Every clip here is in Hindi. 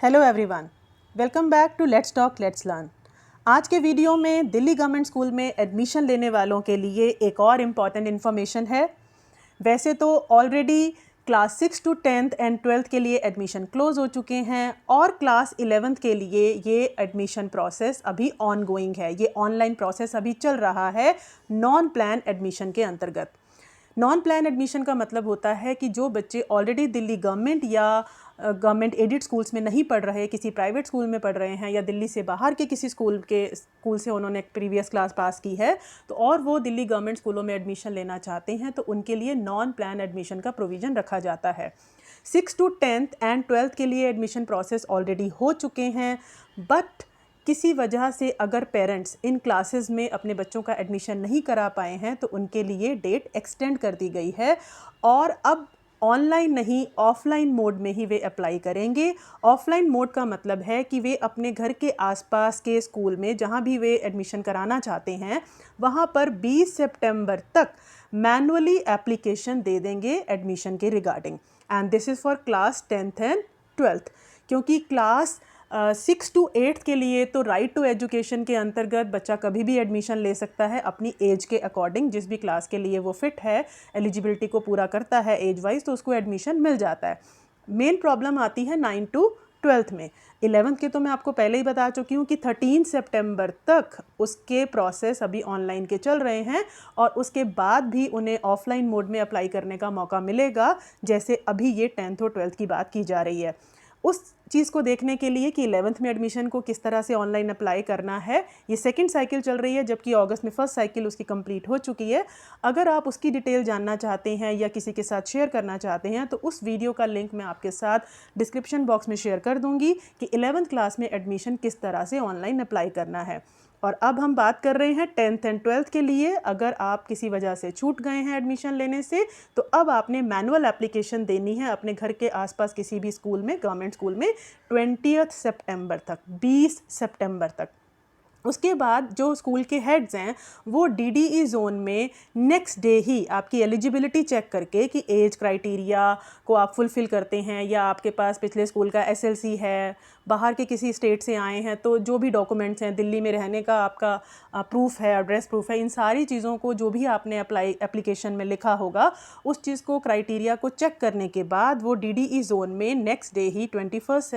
Hello everyone, welcome back to let's talk let's learn. आज के वीडियो में दिल्ली गवर्नमेंट स्कूल में एडमिशन लेने वालों के लिए एक और इम्पॉर्टेंट इन्फॉर्मेशन है। वैसे तो already class 6 to 10th and 12th के लिए एडमिशन क्लोज हो चुके हैं और क्लास 11th के लिए ये एडमिशन प्रोसेस अभी ऑन गोइंग है। ये ऑनलाइन प्रोसेस अभी चल रहा है नॉन प्लान एडमिशन के अंतर्गत। नॉन प्लान एडमिशन का मतलब होता है कि जो बच्चे ऑलरेडी दिल्ली गवर्नमेंट या गवर्नमेंट एडेड स्कूल्स में नहीं पढ़ रहे, किसी प्राइवेट स्कूल में पढ़ रहे हैं या दिल्ली से बाहर के किसी स्कूल से उन्होंने प्रीवियस क्लास पास की है तो और वो दिल्ली गवर्नमेंट स्कूलों में एडमिशन लेना चाहते हैं तो उनके लिए नॉन प्लान एडमिशन का प्रोविज़न रखा जाता है। 6 to 10th एंड 12th के लिए एडमिशन प्रोसेस ऑलरेडी हो चुके हैं, बट किसी वजह से अगर पेरेंट्स इन क्लासेस में अपने बच्चों का एडमिशन नहीं करा पाए हैं तो उनके लिए डेट एक्सटेंड कर दी गई है और अब ऑनलाइन नहीं ऑफलाइन मोड में ही वे अप्लाई करेंगे। ऑफलाइन मोड का मतलब है कि वे अपने घर के आसपास के स्कूल में जहां भी वे एडमिशन कराना चाहते हैं वहां पर 20 सितंबर तक मैनुअली एप्लीकेशन दे देंगे एडमिशन के regarding. And this is for class 10th and 12th, क्योंकि क्लास 6 to 8 के लिए तो राइट टू एजुकेशन के अंतर्गत बच्चा कभी भी एडमिशन ले सकता है अपनी एज के अकॉर्डिंग। जिस भी क्लास के लिए वो फिट है, एलिजिबिलिटी को पूरा करता है एज वाइज, तो उसको एडमिशन मिल जाता है। मेन प्रॉब्लम आती है 9 to 12th में। 11th के तो मैं आपको पहले ही बता चुकी हूँ कि 13 सितंबर तक उसके प्रोसेस अभी ऑनलाइन के चल रहे हैं और उसके बाद भी उन्हें ऑफलाइन मोड में अप्लाई करने का मौका मिलेगा, जैसे अभी ये 10th और 12th की बात की जा रही है। उस चीज़ को देखने के लिए कि 11th में एडमिशन को किस तरह से ऑनलाइन अप्लाई करना है, ये सेकंड साइकिल चल रही है, जबकि अगस्त में फर्स्ट साइकिल उसकी कंप्लीट हो चुकी है। अगर आप उसकी डिटेल जानना चाहते हैं या किसी के साथ शेयर करना चाहते हैं तो उस वीडियो का लिंक मैं आपके साथ डिस्क्रिप्शन बॉक्स में शेयर कर दूंगी कि 11th क्लास में एडमिशन किस तरह से ऑनलाइन अप्लाई करना है। और अब हम बात कर रहे हैं 10th एंड 12th के लिए। अगर आप किसी वजह से छूट गए हैं एडमिशन लेने से तो अब आपने मैनुअल एप्लीकेशन देनी है अपने घर के आसपास किसी भी स्कूल में, गवर्नमेंट स्कूल में 20 सितंबर तक, 20 सितंबर तक। उसके बाद जो स्कूल के हेड्स हैं वो डीडीई जोन में नेक्स्ट डे ही आपकी एलिजिबिलिटी चेक करके कि एज क्राइटेरिया को आप फुलफ़िल करते हैं या आपके पास पिछले स्कूल का एसएलसी है, बाहर के किसी स्टेट से आए हैं तो जो भी डॉक्यूमेंट्स हैं, दिल्ली में रहने का आपका प्रूफ है, एड्रेस प्रूफ है, इन सारी चीज़ों को जो भी आपने एप्लीकेशन में लिखा होगा उस चीज़ को, क्राइटेरिया को चेक करने के बाद वो डीडीई जोन में नेक्स्ट डे ही 21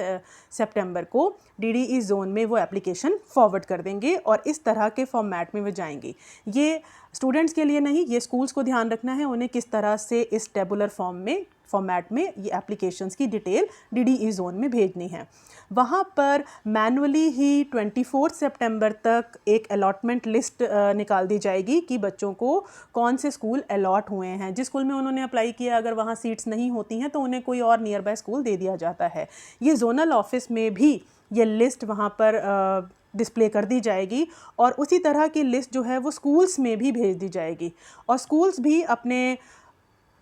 सितंबर को डीडीई जोन में वो एप्लीकेशन फॉरवर्ड कर देंगे और इस तरह के फॉर्मेट में वो जाएंगी। ये स्टूडेंट्स के लिए नहीं, ये स्कूल्स को ध्यान रखना है उन्हें किस तरह से इस टेबुलर फॉर्मेट में ये एप्लीकेशंस की डिटेल डीडीई जोन में भेजनी है। वहाँ पर मैनुअली ही 24 सितंबर तक एक अलॉटमेंट लिस्ट निकाल दी जाएगी कि बच्चों को कौन से स्कूल अलॉट हुए हैं। जिस स्कूल में उन्होंने अप्लाई किया अगर वहाँ सीट्स नहीं होती हैं तो उन्हें कोई और नियर बाय स्कूल दे दिया जाता है। ये जोनल ऑफिस में भी ये लिस्ट वहाँ पर डिस्प्ले कर दी जाएगी और उसी तरह की लिस्ट जो है वो स्कूल्स में भी भेज दी जाएगी और स्कूल्स भी अपने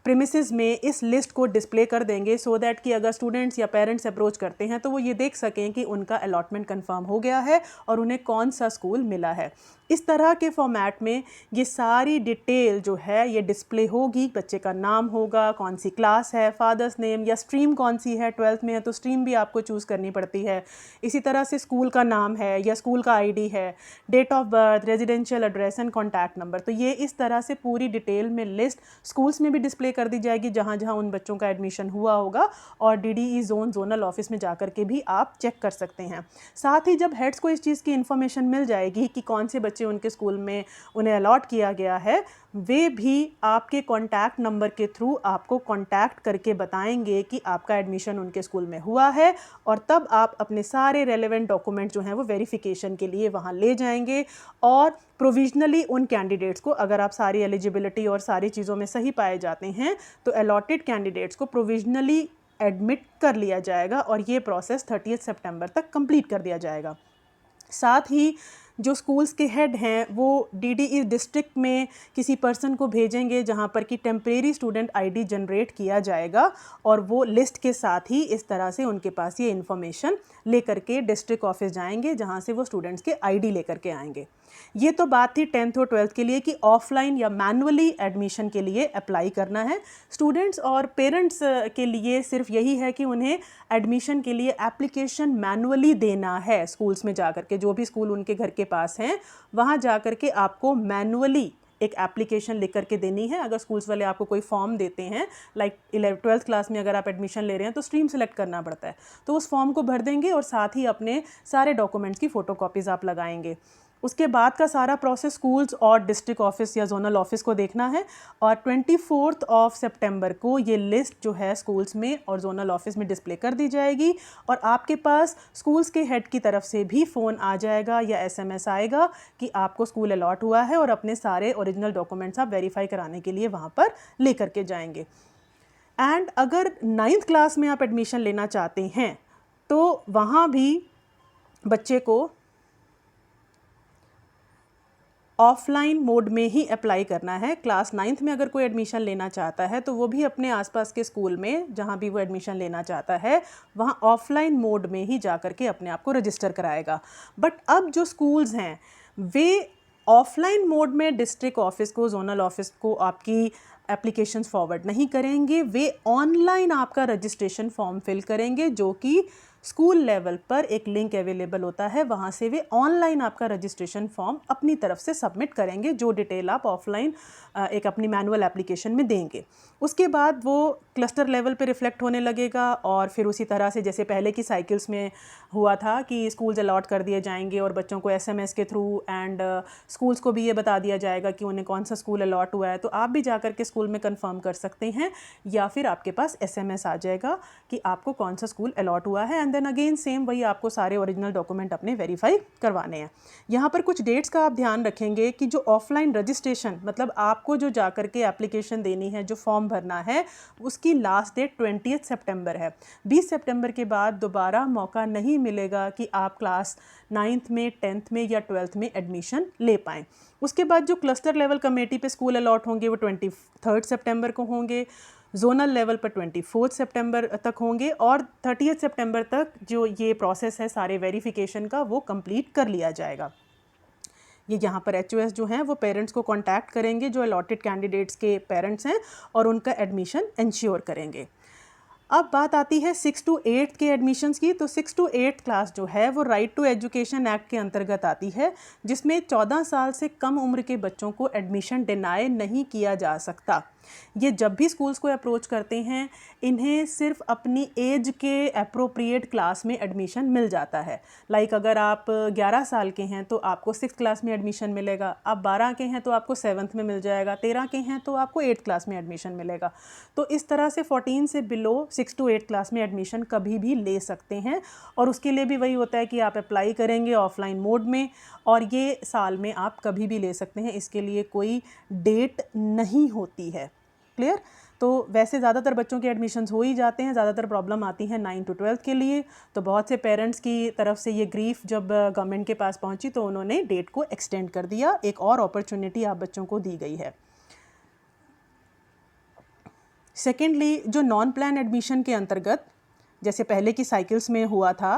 प्रीमिसेस में इस लिस्ट को डिस्प्ले कर देंगे सो दैट कि अगर स्टूडेंट्स या पेरेंट्स अप्रोच करते हैं तो वो ये देख सकें कि उनका अलॉटमेंट कंफर्म हो गया है और उन्हें कौन सा स्कूल मिला है। इस तरह के फॉर्मेट में ये सारी डिटेल जो है ये डिस्प्ले होगी। बच्चे का नाम होगा, कौन सी क्लास है, फादर्स नेम या स्ट्रीम कौन सी है, 12th में है तो स्ट्रीम भी आपको चूज़ करनी पड़ती है। इसी तरह से स्कूल का नाम है या स्कूल का आईडी है, date of birth, residential address and contact number. तो ये इस तरह से पूरी डिटेल में लिस्ट स्कूल्स में भी डिस्प्ले कर दी जाएगी जहाँ जहाँ उन बच्चों का एडमिशन हुआ होगा और डीडीई जोनल ऑफिस में जाकर के भी आप चेक कर सकते हैं। साथ ही जब हेड्स को इस चीज़ की इन्फॉर्मेशन मिल जाएगी कि कौन से बच्चे उनके स्कूल में उन्हें अलॉट किया गया है, वे भी आपके कॉन्टैक्ट नंबर के थ्रू आपको कॉन्टैक्ट करके बताएंगे कि आपका एडमिशन उनके स्कूल में हुआ है और तब आप अपने सारे रेलेवेंट डॉक्यूमेंट जो हैं वो वेरिफिकेशन के लिए वहाँ ले जाएंगे और प्रोविजनली उन कैंडिडेट्स को, अगर आप सारी एलिजिबिलिटी और सारी चीज़ों में सही पाए जाते हैं तो अलॉटेड कैंडिडेट्स को प्रोविजनली एडमिट कर लिया जाएगा और ये प्रोसेस 30 सितंबर तक कंप्लीट कर दिया जाएगा। साथ ही जो स्कूल्स के हेड हैं वो डीडीई डिस्ट्रिक्ट में किसी पर्सन को भेजेंगे जहां पर कि टेम्परेरी स्टूडेंट आईडी जनरेट किया जाएगा और वो लिस्ट के साथ ही इस तरह से उनके पास ये इन्फॉर्मेशन लेकर के डिस्ट्रिक्ट ऑफिस जाएंगे जहां से वो स्टूडेंट्स के आईडी लेकर के आएंगे। ये तो बात थी 10th और 12th के लिए कि ऑफलाइन या मैनुअली एडमिशन के लिए अप्लाई करना है। स्टूडेंट्स और पेरेंट्स के लिए सिर्फ यही है कि उन्हें एडमिशन के लिए एप्लीकेशन मैनुअली देना है। स्कूल्स में जाकर के, जो भी स्कूल उनके घर के पास हैं, वहाँ जाकर के आपको मैनुअली एक एप्लीकेशन लिख करके देनी है। अगर स्कूल्स वाले आपको कोई फॉर्म देते हैं, लाइक 12th क्लास में अगर आप एडमिशन ले रहे हैं तो स्ट्रीम सेलेक्ट करना पड़ता है, तो उस फॉर्म को भर देंगे और साथ ही अपने सारे डॉक्यूमेंट्स की फ़ोटोकॉपीज़ आप लगाएंगे। उसके बाद का सारा प्रोसेस स्कूल्स और डिस्ट्रिक्ट ऑफिस या जोनल ऑफिस को देखना है, और 24 सितंबर को ये लिस्ट जो है स्कूल्स में और जोनल ऑफिस में डिस्प्ले कर दी जाएगी, और आपके पास स्कूल्स के हेड की तरफ से भी फ़ोन आ जाएगा या SMS आएगा कि आपको स्कूल अलॉट हुआ है, और अपने सारे ओरिजिनल डॉक्यूमेंट्स आप वेरीफाई कराने के लिए वहाँ पर ले करके जाएंगे। एंड अगर 9th क्लास में आप एडमिशन लेना चाहते हैं तो वहाँ भी बच्चे को ऑफलाइन मोड में ही अप्लाई करना है। क्लास 9th में अगर कोई एडमिशन लेना चाहता है तो वो भी अपने आसपास के स्कूल में जहाँ भी वो एडमिशन लेना चाहता है वहाँ ऑफलाइन मोड में ही जा कर के अपने आप को रजिस्टर कराएगा। बट अब जो स्कूल्स हैं वे ऑफलाइन मोड में डिस्ट्रिक्ट ऑफिस को, जोनल ऑफिस को आपकी एप्लीकेशंस फॉरवर्ड नहीं करेंगे, वे ऑनलाइन आपका रजिस्ट्रेशन फॉर्म फिल करेंगे, जो कि स्कूल लेवल पर एक लिंक अवेलेबल होता है, वहाँ से वे ऑनलाइन आपका रजिस्ट्रेशन फॉर्म अपनी तरफ से सबमिट करेंगे, जो डिटेल आप ऑफलाइन एक अपनी मैनुअल एप्लीकेशन में देंगे। उसके बाद वो क्लस्टर लेवल पे रिफ्लेक्ट होने लगेगा, और फिर उसी तरह से जैसे पहले की साइकिल्स में हुआ था कि स्कूल्स अलॉट कर दिए जाएंगे और बच्चों को SMS के थ्रू एंड स्कूल्स को भी ये बता दिया जाएगा कि उन्हें कौन सा स्कूल अलॉट हुआ है, तो आप भी जा कर के स्कूल में कंफर्म कर सकते हैं, या फिर आपके पास SMS आ जाएगा कि आपको कौन सा स्कूल अलॉट हुआ है। एंड देन अगेन सेम वही, आपको सारे ओरिजिनल डॉक्यूमेंट अपने वेरीफाई करवाने हैं। यहाँ पर कुछ डेट्स का आप ध्यान रखेंगे कि जो ऑफलाइन रजिस्ट्रेशन, मतलब आपको जो जा कर के एप्लीकेशन देनी है, जो फॉर्म भरना है, उसकी लास्ट डेट 20 सितंबर है। 20 सितंबर के बाद दोबारा मौका नहीं मिलेगा कि आप क्लास 9th में, 10th में या 12th में एडमिशन ले पाएँ। उसके बाद जो क्लस्टर लेवल कमेटी पे स्कूल अलॉट होंगे वो 23 सितंबर को होंगे, जोनल लेवल पर 24 सितंबर तक होंगे, और 30 सितंबर तक जो ये प्रोसेस है सारे वेरिफिकेशन का वो कंप्लीट कर लिया जाएगा। ये यहाँ पर HOS जो हैं वो पेरेंट्स को कांटेक्ट करेंगे, जो अलॉटेड कैंडिडेट्स के पेरेंट्स हैं, और उनका एडमिशन इंश्योर करेंगे। अब बात आती है 6 to 8 के एडमिशन्स की। तो 6 to 8 क्लास जो है वो राइट टू एजुकेशन एक्ट के अंतर्गत आती है, जिसमें 14 साल से कम उम्र के बच्चों को एडमिशन डिनाई नहीं किया जा सकता। ये जब भी स्कूल्स को अप्रोच करते हैं, इन्हें सिर्फ अपनी एज के अप्रोप्रिएट क्लास में एडमिशन मिल जाता है। लाइक अगर आप 11 साल के हैं तो आपको 6th क्लास में एडमिशन मिलेगा, आप 12 के हैं तो आपको 7th में मिल जाएगा, 13 के हैं तो आपको 8th क्लास में एडमिशन मिलेगा। तो इस तरह से 14 से बिलो 6 to 8 क्लास में एडमिशन कभी भी ले सकते हैं, और उसके लिए भी वही होता है कि आप अप्लाई करेंगे ऑफलाइन मोड में, और ये साल में आप कभी भी ले सकते हैं, इसके लिए कोई डेट नहीं होती है। क्लियर? तो वैसे ज़्यादातर बच्चों के एडमिशन्स हो ही जाते हैं, ज़्यादातर प्रॉब्लम आती है 9 to 12 के लिए। तो बहुत से पेरेंट्स की तरफ से ये ग्रीफ जब गवर्नमेंट के पास पहुंची तो उन्होंने डेट को एक्सटेंड कर दिया, एक और अपॉर्चुनिटी आप बच्चों को दी गई है। सेकेंडली, जो नॉन प्लान एडमिशन के अंतर्गत जैसे पहले की साइकिल्स में हुआ था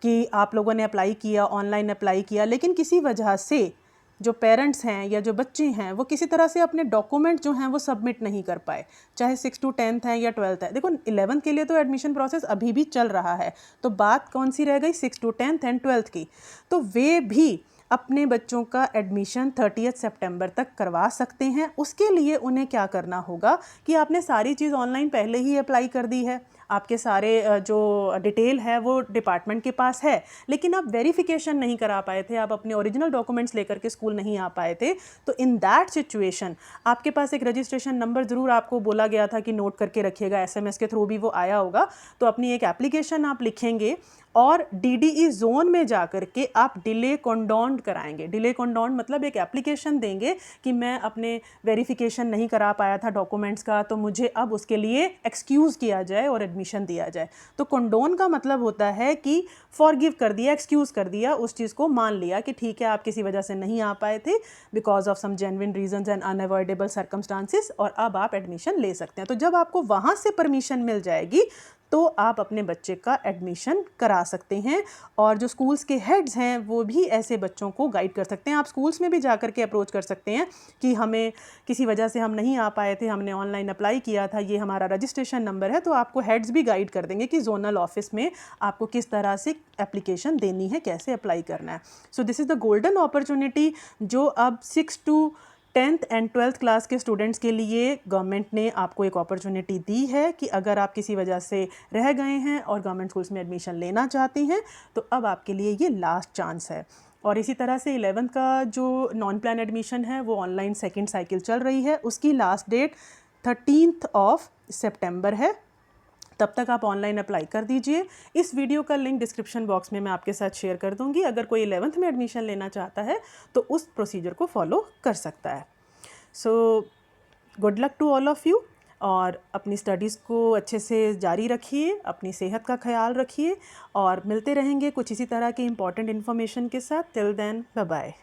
कि आप लोगों ने अप्लाई किया, ऑनलाइन अप्लाई किया, लेकिन किसी वजह से जो पेरेंट्स हैं या जो बच्चे हैं वो किसी तरह से अपने डॉक्यूमेंट जो हैं वो सबमिट नहीं कर पाए, चाहे 6 to 10 है या 12th है। देखो 11th के लिए तो एडमिशन प्रोसेस अभी भी चल रहा है, तो बात कौन सी रह गई, 6 to 10 एंड 12th की। तो वे भी अपने बच्चों का एडमिशन 30 सितंबर तक करवा सकते हैं। उसके लिए उन्हें क्या करना होगा कि आपने सारी चीज़ ऑनलाइन पहले ही अप्लाई कर दी है, आपके सारे जो डिटेल है वो डिपार्टमेंट के पास है, लेकिन आप वेरिफिकेशन नहीं करा पाए थे, आप अपने ओरिजिनल डॉक्यूमेंट्स लेकर के स्कूल नहीं आ पाए थे, तो इन दैट सिचुएशन आपके पास एक रजिस्ट्रेशन नंबर ज़रूर आपको बोला गया था कि नोट करके रखिएगा, SMS के थ्रू भी वो आया होगा। तो अपनी एक एप्लीकेशन आप लिखेंगे और DDE जोन में जाकर के आप डिले कॉन्डोन्ड कराएंगे। डिले कॉन्डोन्ड मतलब एक एप्लीकेशन देंगे कि मैं अपने वेरिफिकेशन नहीं करा पाया था डॉक्यूमेंट्स का, तो मुझे अब उसके लिए एक्सक्यूज़ किया जाए और एडमिशन दिया जाए। तो कॉन्डोन का मतलब होता है कि फॉरगिव कर दिया, एक्सक्यूज़ कर दिया, उस चीज़ को मान लिया कि ठीक है आप किसी वजह से नहीं आ पाए थे because of some genuine reasons and unavoidable circumstances, और अब आप एडमिशन ले सकते हैं। तो जब आपको वहाँ से परमिशन मिल जाएगी तो आप अपने बच्चे का एडमिशन करा सकते हैं। और जो स्कूल्स के हेड्स हैं वो भी ऐसे बच्चों को गाइड कर सकते हैं। आप स्कूल्स में भी जा कर के अप्रोच कर सकते हैं कि हमें किसी वजह से हम नहीं आ पाए थे, हमने ऑनलाइन अप्लाई किया था, ये हमारा रजिस्ट्रेशन नंबर है, तो आपको हेड्स भी गाइड कर देंगे कि जोनल ऑफिस में आपको किस तरह से एप्लीकेशन देनी है, कैसे अप्लाई करना है। So this is the golden opportunity जो अब 6 to 10th and 12th class के स्टूडेंट्स के लिए गवर्नमेंट ने आपको एक अपॉर्चुनिटी दी है कि अगर आप किसी वजह से रह गए हैं और गवर्नमेंट स्कूल्स में एडमिशन लेना चाहती हैं तो अब आपके लिए ये लास्ट चांस है। और इसी तरह से 11th का जो नॉन प्लान एडमिशन है वो ऑनलाइन सेकेंड साइकिल चल रही है, उसकी लास्ट डेट 13 सितंबर है। तब तक आप ऑनलाइन अप्लाई कर दीजिए। इस वीडियो का लिंक डिस्क्रिप्शन बॉक्स में मैं आपके साथ शेयर कर दूंगी। अगर कोई 11th में एडमिशन लेना चाहता है तो उस प्रोसीजर को फॉलो कर सकता है। So good luck to all of you, और अपनी स्टडीज़ को अच्छे से जारी रखिए, अपनी सेहत का ख्याल रखिए, और मिलते रहेंगे कुछ इसी तरह के इम्पॉर्टेंट इन्फॉर्मेशन के साथ। Till then bye bye.